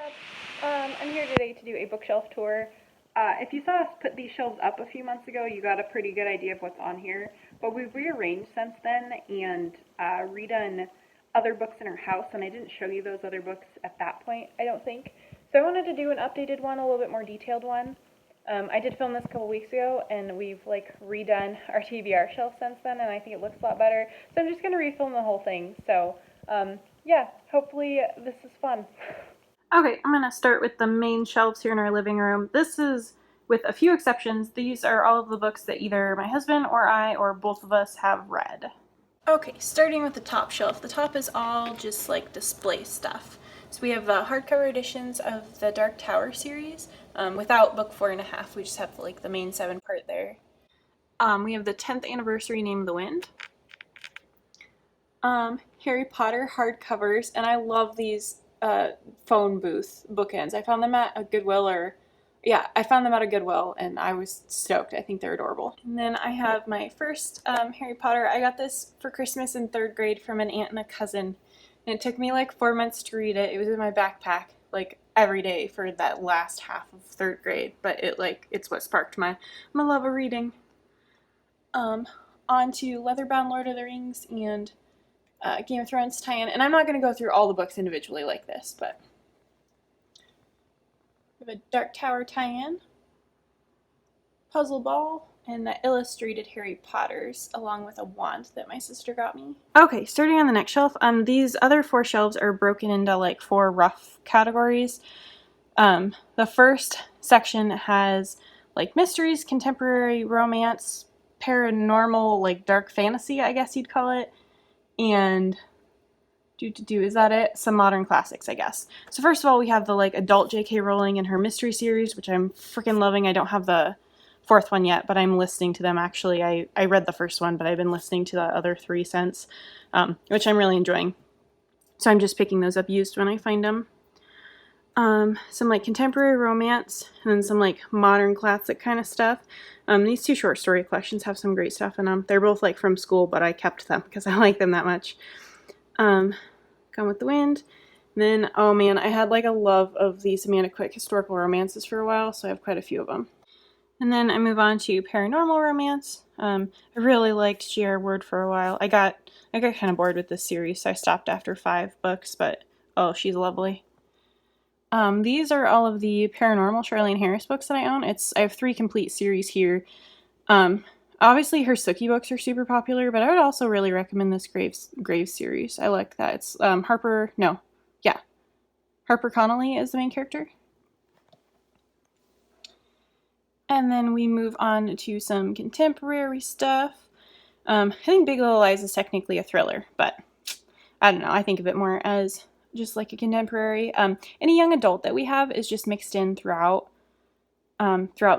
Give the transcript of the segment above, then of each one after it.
up? I'm here today to do a bookshelf tour. If you saw us put these shelves up a few months ago, you got a pretty good idea of what's on here. But we've rearranged since then and redone other books in our house, and I didn't show you those other books at that point, I don't think. So I wanted to do an updated one, a little bit more detailed one. I did film this a couple weeks ago, and we've redone our TBR shelf since then, and I think it looks a lot better. So I'm just gonna refilm the whole thing. So yeah, hopefully this is fun. Okay, I'm going to start with the main shelves here in our living room. This is, with a few exceptions, these are all of the books that either my husband or I or both of us have read. Okay, starting with the top shelf. The top is all just display stuff. So we have hardcover editions of the Dark Tower series, without book 4.5. We just have the main 7 part there. We have the 10th anniversary Name of the Wind. Harry Potter hardcovers, and I love these phone booth bookends. I found them at a Goodwill, I found them at a Goodwill, and I was stoked. I think they're adorable. And then I have my first Harry Potter. I got this for Christmas in 3rd grade from an aunt and a cousin, and it took me 4 months to read it. It was in my backpack every day for that last half of 3rd grade, but it's what sparked my love of reading. On to Leatherbound Lord of the Rings and Game of Thrones tie-in, and I'm not going to go through all the books individually like this, but we have a Dark Tower tie-in, Puzzle Ball, and the illustrated Harry Potters, along with a wand that my sister got me. Okay, starting on the next shelf, these other 4 shelves are broken into 4 rough categories. The first section has mysteries, contemporary romance, paranormal, dark fantasy, I guess you'd call it. And is that it? Some modern classics, I guess. So first of all, we have the adult J.K. Rowling and her mystery series, which I'm freaking loving. I don't have the 4th one yet, but I'm listening to them. Actually, I read the first one, but I've been listening to the other 3 since, which I'm really enjoying. So I'm just picking those up used when I find them. Some contemporary romance, and then some modern classic kind of stuff. These 2 short story collections have some great stuff in them. They're both from school, but I kept them because I like them that much. Gone with the Wind. And then, oh man, I had a love of these Amanda Quick historical romances for a while, so I have quite a few of them. And then I move on to paranormal romance. I really liked G.R. Ward for a while. I got kind of bored with this series, so I stopped after 5 books, but oh, she's lovely. These are all of the paranormal Charlaine Harris books that I own. I have 3 complete series here. Obviously her Sookie books are super popular, but I would also really recommend this Graves series. I like that. It's Harper Connolly is the main character. And then we move on to some contemporary stuff. I think Big Little Lies is technically a thriller, but I don't know. I think of it more as just a contemporary. Any young adult that we have is just mixed in throughout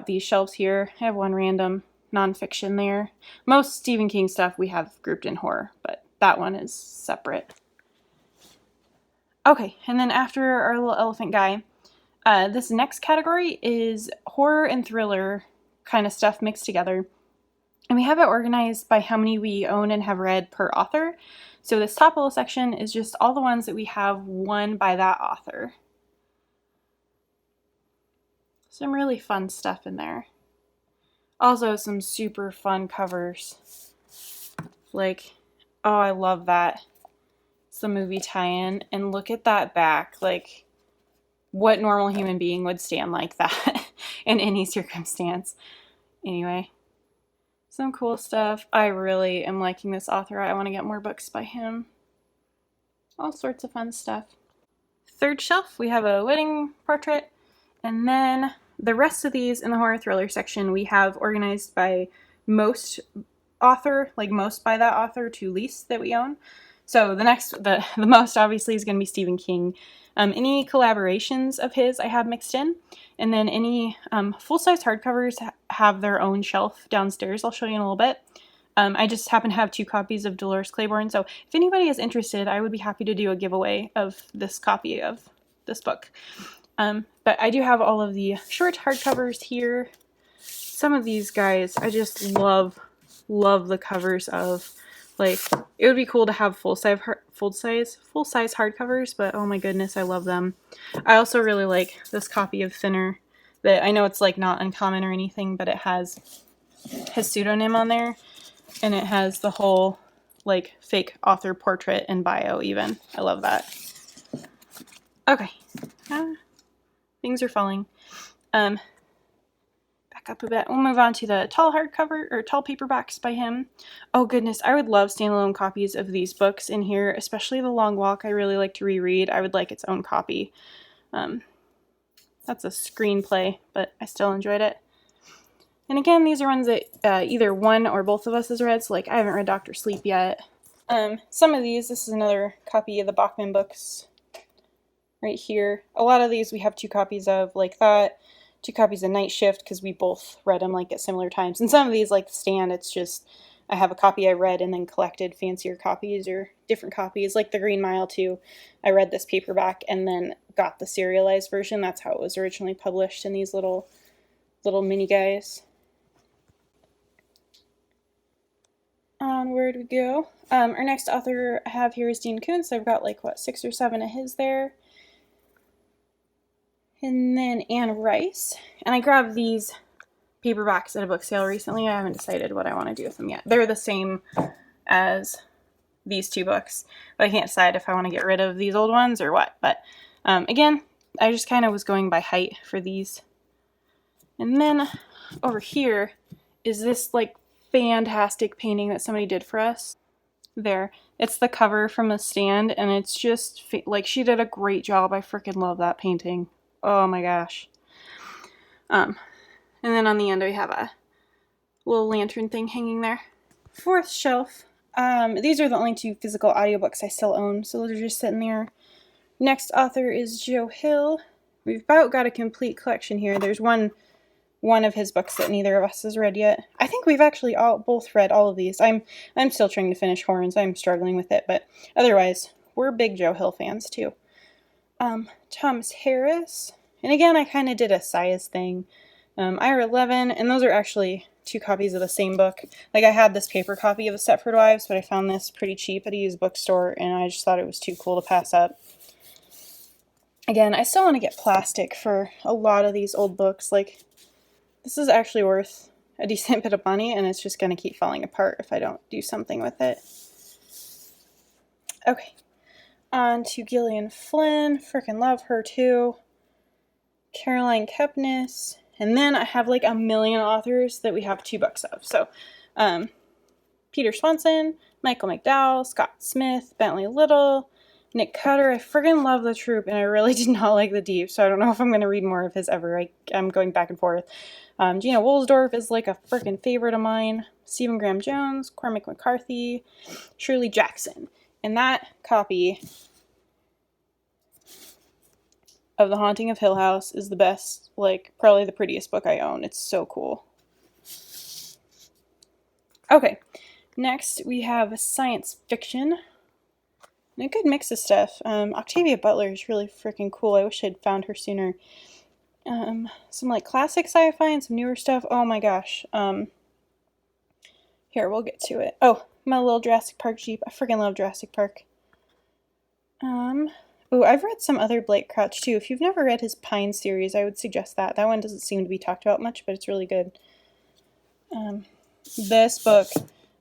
these shelves here. I have one random nonfiction there. Most Stephen King stuff we have grouped in horror, but that one is separate. Okay, and then after our little elephant guy, this next category is horror and thriller kind of stuff mixed together. And we have it organized by how many we own and have read per author. So this top little section is just all the ones that we have won by that author. Some really fun stuff in there. Also some super fun covers. Oh, I love that. It's the movie tie-in, and look at that back. What normal human being would stand like that in any circumstance? Anyway. Some cool stuff. I really am liking this author. I want to get more books by him. All sorts of fun stuff. 3rd shelf, we have a wedding portrait. And then the rest of these in the horror thriller section we have organized by most author, most by that author to least that we own. So the most obviously is going to be Stephen King. Any collaborations of his I have mixed in. And then any full-size hardcovers have their own shelf downstairs. I'll show you in a little bit. I just happen to have 2 copies of Dolores Claiborne, so if anybody is interested, I would be happy to do a giveaway of this copy of this book. But I do have all of the short hardcovers here. Some of these guys I just love the covers of. Like, it would be cool to have full-size hardcovers, but oh my goodness, I love them. I also really like this copy of Thinner that I know it's like not uncommon or anything, but it has his pseudonym on there, and it has the whole like fake author portrait and bio even. I love that. Okay. Things are falling. Back up a bit. We'll move on to the tall hardcover or tall paperbacks by him. Oh goodness, I would love standalone copies of these books in here, especially The Long Walk. I really like to reread. I would like its own copy. That's a screenplay, but I still enjoyed it. And again, these are ones that either one or both of us has read, so like I haven't read Dr. Sleep yet. Some of these, this is another copy of the Bachman books right here. A lot of these we have 2 copies of, like that. 2 copies of Night Shift because we both read them like at similar times. And some of these, like The Stand, it's just I have a copy I read and then collected fancier copies or different copies. Like The Green Mile too. I read this paperback and then got the serialized version. That's how it was originally published in these little mini guys. Onward we go. Our next author I have here is Dean Koontz. I've got like, what, 6 or 7 of his there. And then Anne Rice. And I grabbed these paperbacks at a book sale recently. I haven't decided what I want to do with them yet. They're the same as these 2 books, but I can't decide if I want to get rid of these old ones or what. But again, I just kind of was going by height for these. And then over here is this like fantastic painting that somebody did for us. There. It's the cover from The Stand, and it's just like she did a great job. I freaking love that painting. Oh my gosh. And then on the end we have a little lantern thing hanging there. 4th shelf. These are the only 2 physical audiobooks I still own, so those are just sitting there. Next author is Joe Hill. We've about got a complete collection here. There's one of his books that neither of us has read yet. I think we've actually both read all of these. I'm still trying to finish Horns. I'm struggling with it, but otherwise, we're big Joe Hill fans too. Thomas Harris. And again, I kind of did a size thing. IR 11, and those are actually 2 copies of the same book. Like, I had this paper copy of The Stepford Wives, but I found this pretty cheap at a used bookstore, and I just thought it was too cool to pass up. Again, I still want to get plastic for a lot of these old books. Like, this is actually worth a decent bit of money, and it's just going to keep falling apart if I don't do something with it. Okay. On to Gillian Flynn. Frickin' love her too. Caroline Kepnes. And then I have like a million authors that we have 2 books of. So, Peter Swanson, Michael McDowell, Scott Smith, Bentley Little, Nick Cutter. I friggin' love The Troop, and I really did not like The Deep, so I don't know if I'm going to read more of his ever. I'm going back and forth. Gina Woolsdorf is like a frickin' favorite of mine. Stephen Graham Jones, Cormac McCarthy, Shirley Jackson. And that copy of The Haunting of Hill House is the best, like, probably the prettiest book I own. It's so cool. Okay, next we have science fiction. And a good mix of stuff. Octavia Butler is really freaking cool. I wish I'd found her sooner. Some like classic sci-fi and some newer stuff. Oh my gosh. Here, we'll get to it. Oh, my little Jurassic Park Jeep. I freaking love Jurassic Park. Oh, I've read some other Blake Crouch too. If you've never read his Pine series, I would suggest that. That one doesn't seem to be talked about much, but it's really good. This book,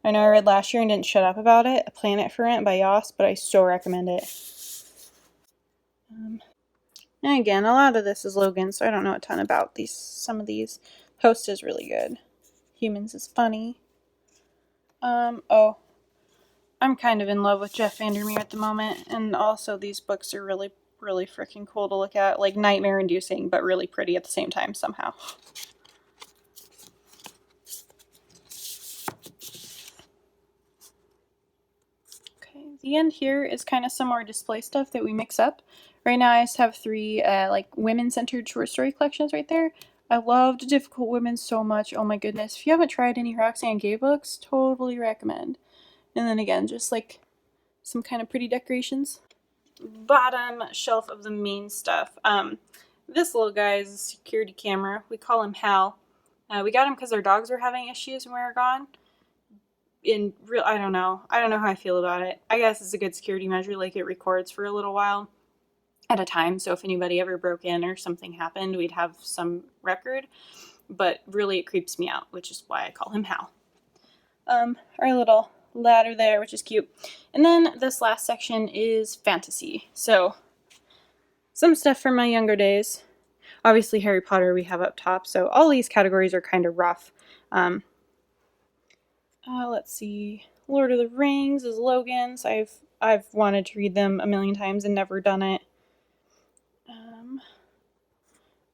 I know I read last year and didn't shut up about it, A Planet for Rent by Yoss, but I so recommend it. And again, a lot of this is Logan, so I don't know a ton about some of these. Host is really good. Humans is funny. Oh, I'm kind of in love with Jeff Vandermeer at the moment, and also these books are really, really freaking cool to look at. Like, nightmare-inducing, but really pretty at the same time somehow. Okay, the end here is kind of some more display stuff that we mix up. Right now I just have 3 like women-centered short story collections right there. I loved Difficult Women so much. Oh my goodness. If you haven't tried any Roxane Gay books, totally recommend. And then again, just like some kind of pretty decorations. Bottom shelf of the main stuff. This little guy is a security camera. We call him Hal. We got him because our dogs were having issues when we were gone. I don't know. I don't know how I feel about it. I guess it's a good security measure, like it records for a little while at a time, so if anybody ever broke in or something happened, we'd have some record. But really, it creeps me out, which is why I call him Hal. Our little ladder there, which is cute. And then this last section is fantasy. So some stuff from my younger days. Obviously, Harry Potter we have up top, so all these categories are kind of rough. Let's see. Lord of the Rings is Logan's. I've wanted to read them a million times and never done it.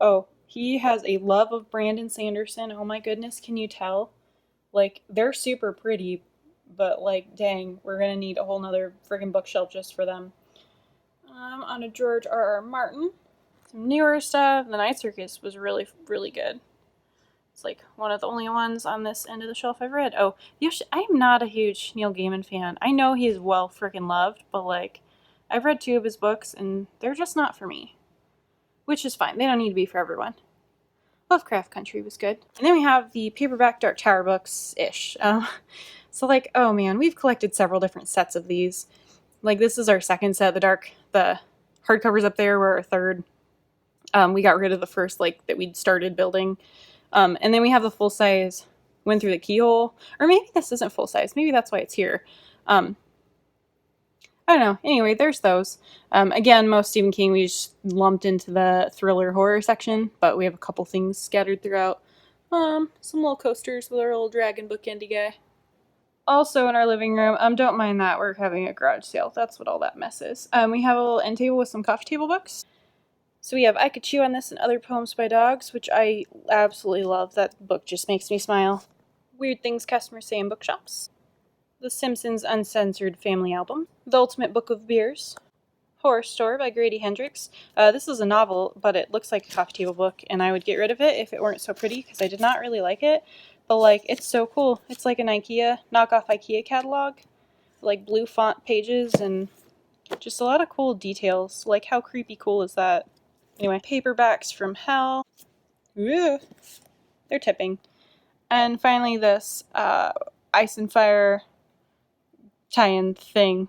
Oh, he has a love of Brandon Sanderson. Oh my goodness, can you tell? Like, they're super pretty, but like, dang, we're gonna need a whole nother friggin' bookshelf just for them. On a George R.R. Martin. Some newer stuff. The Night Circus was really, really good. It's like one of the only ones on this end of the shelf I've read. Oh, I'm not a huge Neil Gaiman fan. I know he's well freaking loved, but like, I've read 2 of his books and they're just not for me. Which is fine. They don't need to be for everyone. Lovecraft Country was good. And then we have the paperback Dark Tower books-ish. So like, oh man, we've collected several different sets of these. Like, this is our second set. The hardcovers up there were our third. We got rid of the first, like, that we'd started building. And then we have the full size Went Through the Keyhole. Or maybe this isn't full size. Maybe that's why it's here. I don't know. Anyway, there's those. Again, most Stephen King we just lumped into the thriller horror section, but we have a couple things scattered throughout. Some little coasters with our old dragon bookendy guy. Also in our living room, don't mind that, we're having a garage sale. That's what all that mess is. We have a little end table with some coffee table books. So we have I Could Chew on This and Other Poems by Dogs, which I absolutely love. That book just makes me smile. Weird Things Customers Say in Bookshops. The Simpsons Uncensored Family Album. The Ultimate Book of Beers. Horror Store by Grady Hendrix. This is a novel, but it looks like a coffee table book, and I would get rid of it if it weren't so pretty, because I did not really like it. But, like, it's so cool. It's like an knockoff IKEA catalog. Like, blue font pages, and just a lot of cool details. Like, how creepy cool is that? Anyway, Paperbacks from Hell. Ooh, they're tipping. And finally, this Ice and Fire tie-in thing.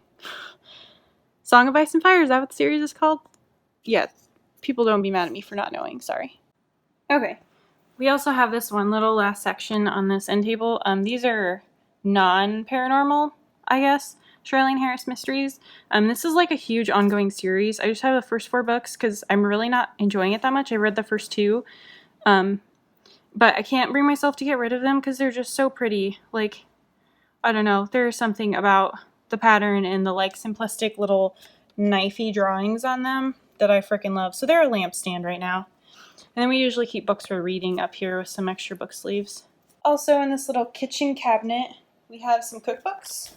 Song of Ice and Fire, is that what the series is called? Yes. People don't be mad at me for not knowing, sorry. Okay. We also have this one little last section on this end table. These are non-paranormal, I guess, Charlaine Harris mysteries. This is like a huge ongoing series. I just have the first 4 books because I'm really not enjoying it that much. I read the first 2. But I can't bring myself to get rid of them because they're just so pretty. Like, I don't know, there's something about the pattern and the like simplistic little knifey drawings on them that I freaking love. So they're a lampstand right now. And then we usually keep books for reading up here with some extra book sleeves. Also in this little kitchen cabinet, we have some cookbooks.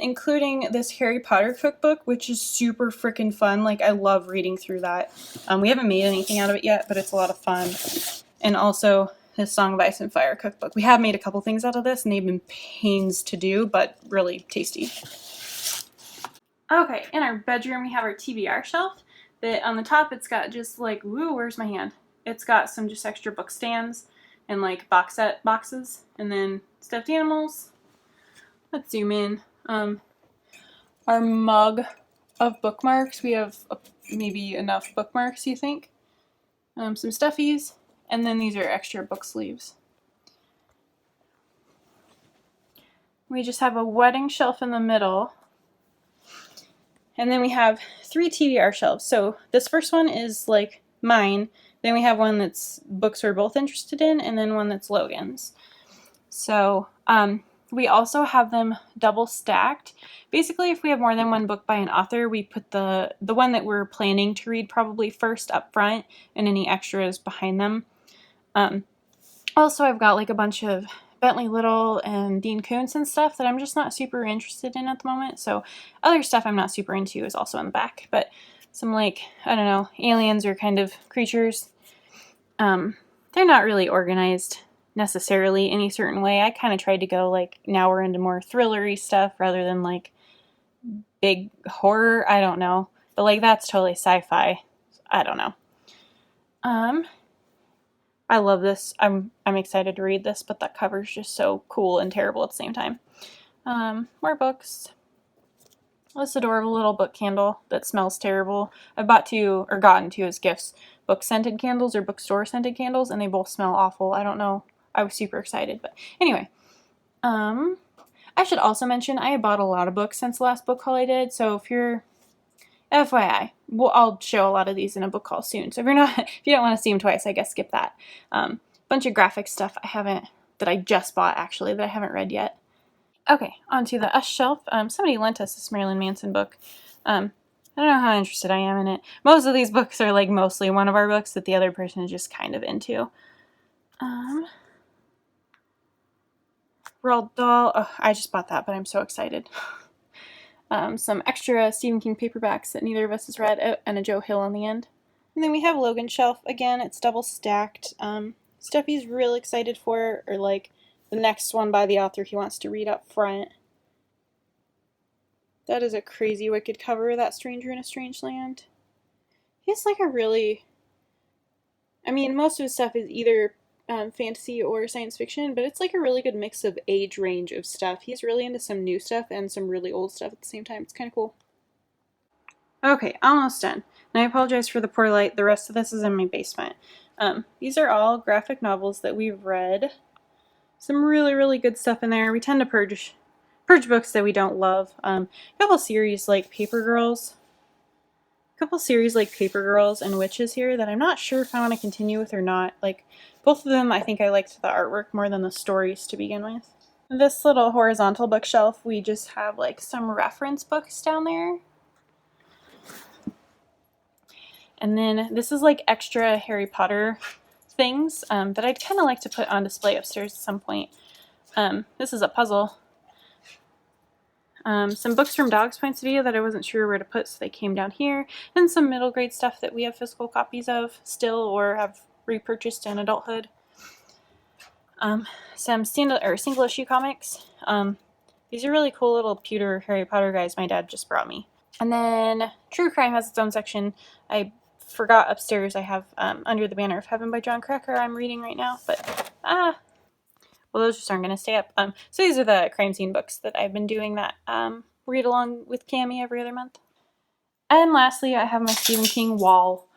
Including this Harry Potter cookbook, which is super freaking fun. Like, I love reading through that. We haven't made anything out of it yet, but it's a lot of fun. And also this Song of Ice and Fire cookbook. We have made a couple things out of this, and they've been pains to do, but really tasty. Okay, in our bedroom we have our TBR shelf. That on the top it's got just like, woo, where's my hand? It's got some just extra book stands and like box set boxes, and then stuffed animals. Let's zoom in. Our mug of bookmarks. We have maybe enough bookmarks, you think? Some stuffies, and then these are extra book sleeves. We just have a wedding shelf in the middle. And then we have 3 TBR shelves. So this first one is like mine. Then we have one that's books we're both interested in, and then one that's Logan's. So we also have them double stacked. Basically, if we have more than one book by an author, we put the one that we're planning to read probably first up front, and any extras behind them. Also, I've got like a bunch of Bentley Little and Dean Koontz and stuff that I'm just not super interested in at the moment. So other stuff I'm not super into is also in the back. But some, like, I don't know, aliens or kind of creatures. They're not really organized necessarily any certain way. I kind of tried to go like, now we're into more thrillery stuff rather than like big horror. I don't know. But like, that's totally sci-fi. I don't know. I love this. I'm excited to read this, but that cover's just so cool and terrible at the same time. More books. This adorable little book candle that smells terrible. I bought two, or gotten two as gifts, book scented candles or bookstore scented candles, and they both smell awful. I don't know. I was super excited, but anyway. I should also mention I bought a lot of books since the last book haul I did, so if you're FYI, I'll show a lot of these in a book haul soon. So if you're not, if you don't want to see them twice, I guess skip that. Bunch of graphic stuff that I just bought actually, that I haven't read yet. Okay, onto the Us shelf. Somebody lent us this Marilyn Manson book. I don't know how interested I am in it. Most of these books are like mostly one of our books that the other person is just kind of into. Roald Dahl. Oh, I just bought that, but I'm so excited. Some extra Stephen King paperbacks that neither of us has read, and a Joe Hill on the end. And then we have Logan shelf. Again, it's double stacked. Stuff he's real excited for, or like the next one by the author he wants to read up front. That is a crazy wicked cover, that Stranger in a Strange Land. He's like a really... I mean, most of his stuff is either fantasy or science fiction, but it's like a really good mix of age range of stuff. He's really into some new stuff and some really old stuff at the same time. It's kind of cool. Okay, almost done. And I apologize for the poor light. The rest of this is in my basement. These are all graphic novels that we've read. Some really, really good stuff in there. We tend to purge books that we don't love. A couple series like Paper Girls. And Witches here that I'm not sure if I want to continue with or not. Like, both of them, I think I liked the artwork more than the stories to begin with. This little horizontal bookshelf, we just have like some reference books down there. And then this is like extra Harry Potter things that I'd kind of like to put on display upstairs at some point. This is a puzzle. Some books from Dog's Points of View that I wasn't sure where to put, so they came down here. And some middle grade stuff that we have physical copies of still or have repurchased in adulthood. Some single issue comics. These are really cool little pewter Harry Potter guys my dad just brought me. And then True Crime has its own section. I forgot upstairs I have Under the Banner of Heaven by John Cracker I'm reading right now, but well, those just aren't going to stay up. So these are the crime scene books that I've been doing that read along with Cami every other month. And lastly, I have my Stephen King wall.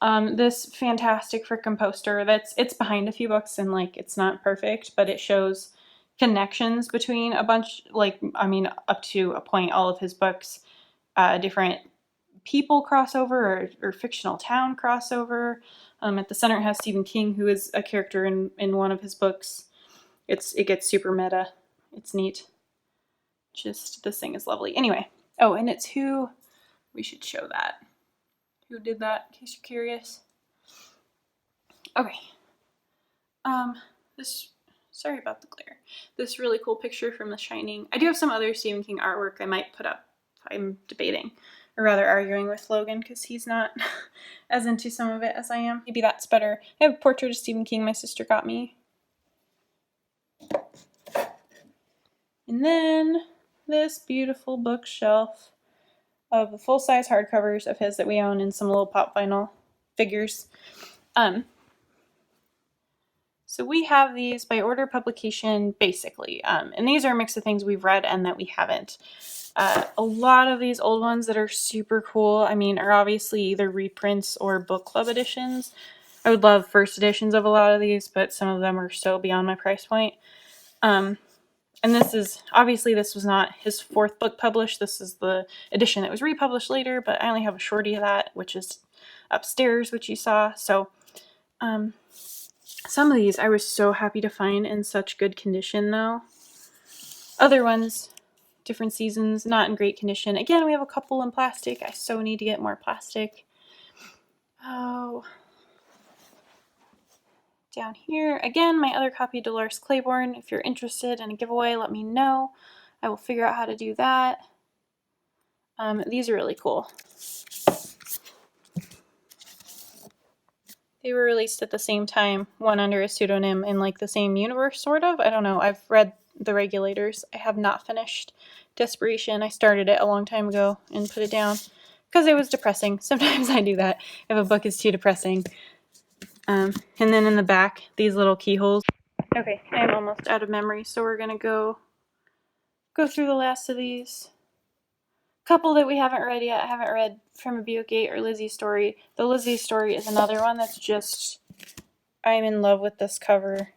This fantastic frickin' poster it's behind a few books and like it's not perfect, but it shows connections between a bunch, like, I mean, up to a point, all of his books, different people crossover or fictional town crossover. At the center it has Stephen King, who is a character in one of his books. It gets super meta. It's neat. Just, this thing is lovely. Anyway, oh, and it's who, we should show that. Who did that, in case you're curious. Okay. Sorry about the glare. This really cool picture from The Shining. I do have some other Stephen King artwork I might put up. I'm debating, or rather arguing with Logan, because he's not as into some of it as I am. Maybe that's better. I have a portrait of Stephen King my sister got me. And then this beautiful bookshelf of the full-size hardcovers of his that we own and some little pop vinyl figures. So we have these by order publication, basically. And these are a mix of things we've read and that we haven't. A lot of these old ones that are super cool, I mean, are obviously either reprints or book club editions. I would love first editions of a lot of these, but some of them are so beyond my price point. And this was not his fourth book published. This is the edition that was republished later, but I only have a shorty of that, which is upstairs, which you saw. So, some of these I was so happy to find in such good condition, though. Other ones, different seasons, not in great condition. Again, we have a couple in plastic. I so need to get more plastic. Oh. Down here, again, my other copy, Dolores Claiborne. If you're interested in a giveaway, let me know. I will figure out how to do that. These are really cool. They were released at the same time, one under a pseudonym in like the same universe, sort of. I don't know. I've read The Regulators. I have not finished Desperation. I started it a long time ago and put it down because it was depressing. Sometimes I do that if a book is too depressing. And then in the back, these little keyholes. Okay, I'm almost out of memory, so we're gonna go through the last of these. Couple that we haven't read yet. I haven't read From a Buick Gate or Lizzie's Story. The Lizzie's Story is another one that's just, I'm in love with this cover.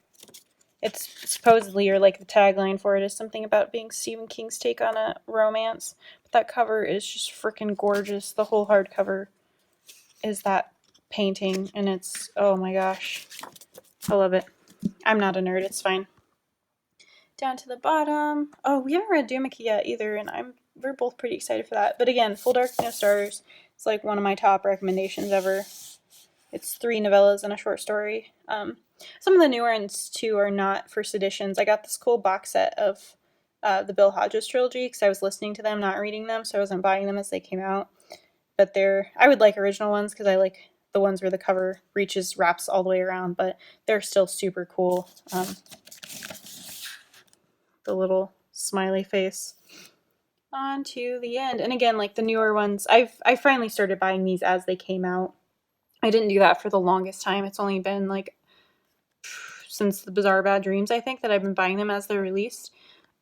It's supposedly, or like the tagline for it is something about being Stephen King's take on a romance. But that cover is just freaking gorgeous. The whole hardcover is that painting, and it's, oh my gosh, I love it. I'm not a nerd, it's fine. Down to the bottom. Oh, we haven't read Dumaki yet either, and we're both pretty excited for that. But again, Full Dark, No Stars. It's like one of my top recommendations ever. It's 3 novellas and a short story. Some of the newer ones too are not first editions. I got this cool box set of the Bill Hodges trilogy because I was listening to them, not reading them, so I wasn't buying them as they came out. But I would like original ones because I like the ones where the cover wraps all the way around, but they're still super cool. The little smiley face. On to the end. And again, like the newer ones, I finally started buying these as they came out. I didn't do that for the longest time. It's only been like since the Bizarre Bad Dreams, I think, that I've been buying them as they're released.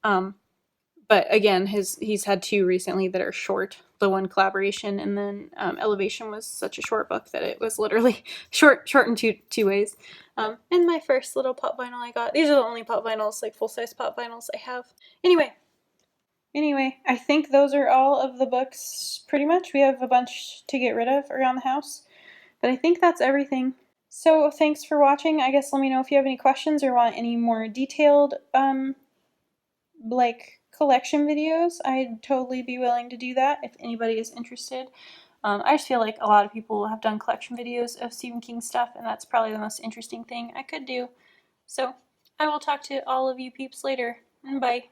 But again, he's had 2 recently that are short. The one collaboration, and then Elevation was such a short book that it was literally short in two ways. And my first little pop vinyl I got. These are the only pop vinyls, like full-size pop vinyls I have. Anyway, I think those are all of the books, pretty much. We have a bunch to get rid of around the house, but I think that's everything. So thanks for watching. I guess let me know if you have any questions or want any more detailed, like, collection videos. I'd totally be willing to do that if anybody is interested. I just feel like a lot of people have done collection videos of Stephen King stuff, and that's probably the most interesting thing I could do. So I will talk to all of you peeps later. Bye.